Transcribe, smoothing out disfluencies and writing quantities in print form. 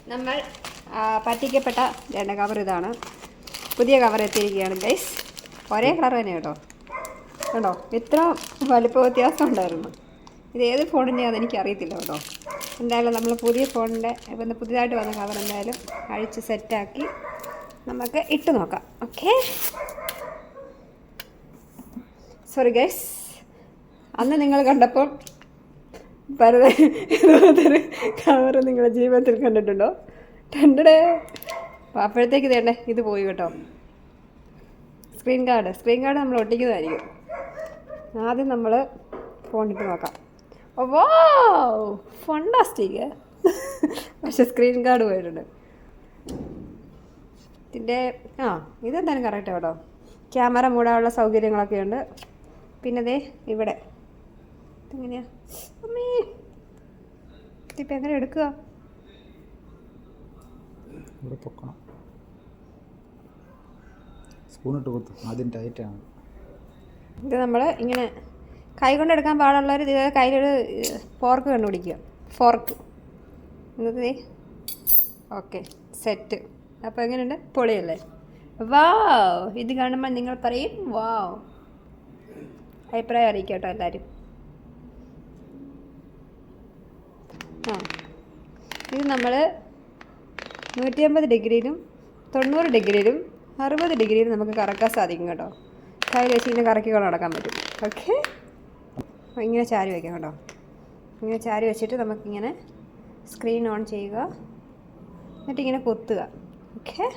നമ്മൾ പറ്റിക്കപ്പെട്ട കവർ ഇതാണ്. പുതിയ കവർ എത്തിയിരിക്കുകയാണ് ഗൈസ്. ഒരേ കളർ തന്നെ കേട്ടോ. കേട്ടോ, ഇത്ര വലിപ്പ വ്യത്യാസം ഉണ്ടായിരുന്നു. ഇത് ഏത് ഫോണിൻ്റെയാണെന്ന് എനിക്കറിയത്തില്ല കേട്ടോ. എന്തായാലും നമ്മൾ പുതിയ ഫോണിൻ്റെ ഇപ്പം പുതിയതായിട്ട് വന്ന കവർ എന്തായാലും അഴിച്ച് സെറ്റാക്കി നമുക്ക് ഇട്ട് നോക്കാം. ഓക്കെ, സോറി ഗൈസ്, അന്ന് നിങ്ങൾ കണ്ടപ്പോൾ ഇതുപോലത്തെ കവർ നിങ്ങളുടെ ജീവിതത്തിൽ കണ്ടിട്ടുണ്ടോ? കണ്ടടേ. അപ്പോഴത്തേക്ക് ഇതേണ്ടേ ഇത് പോയി കേട്ടോ. സ്ക്രീൻ കാർഡ് നമ്മൾ ഒട്ടിക്കുന്നതായിരിക്കും. ആദ്യം നമ്മൾ ഫോണിട്ട് നോക്കാം. ഓ ഫണ്ടാസ്റ്റിക്. പക്ഷെ സ്ക്രീൻ കാർഡ് പോയിട്ടുണ്ട്. ഇതിൻ്റെ ഇതെന്തായാലും കറക്റ്റ് കേട്ടോ. ക്യാമറ മൂടാനുള്ള സൗകര്യങ്ങളൊക്കെ ഉണ്ട്. പിന്നെ ദേ ഇവിടെ എങ്ങനെയാ അമ്മേ ഇതിപ്പോൾ എങ്ങനെ എടുക്കുക? സ്പൂണിട്ട് കൊടുത്തു, ആദ്യം ടൈറ്റാണ്. ഇത് നമ്മൾ ഇങ്ങനെ കൈ കൊണ്ട് എടുക്കാൻ പാടുള്ളവർ ഇത് കയ്യിലൊരു ഫോർക്ക് കണ്ടുപിടിക്കുക. ഫോർക്ക് എന്നിട്ട് ഓക്കെ സെറ്റ്. അപ്പോൾ എങ്ങനെയുണ്ട്? പൊളിയല്ലേ? വാവ്, ഇത് കാണുമ്പോൾ നിങ്ങൾ പറയും വാവ്. അഭിപ്രായം അറിയിക്കാം കേട്ടോ എല്ലാവരും. ഇത് നമ്മൾ 150 ഡിഗ്രിയിലും 90 ഡിഗ്രിയിലും 60 ഡിഗ്രിയിലും നമുക്ക് കറക്കാൻ സാധിക്കും കേട്ടോ. കയ്യിൽ വെച്ച് ഇങ്ങനെ കറക്കിക്കൊണ്ട് നടക്കാൻ പറ്റും. ഓക്കെ, ഇങ്ങനെ ചാരി വയ്ക്കാം കേട്ടോ. ഇങ്ങനെ ചാരി വെച്ചിട്ട് നമുക്കിങ്ങനെ സ്ക്രീൻ ഓൺ ചെയ്യുക, എന്നിട്ടിങ്ങനെ കുത്തുക. ഓക്കെ.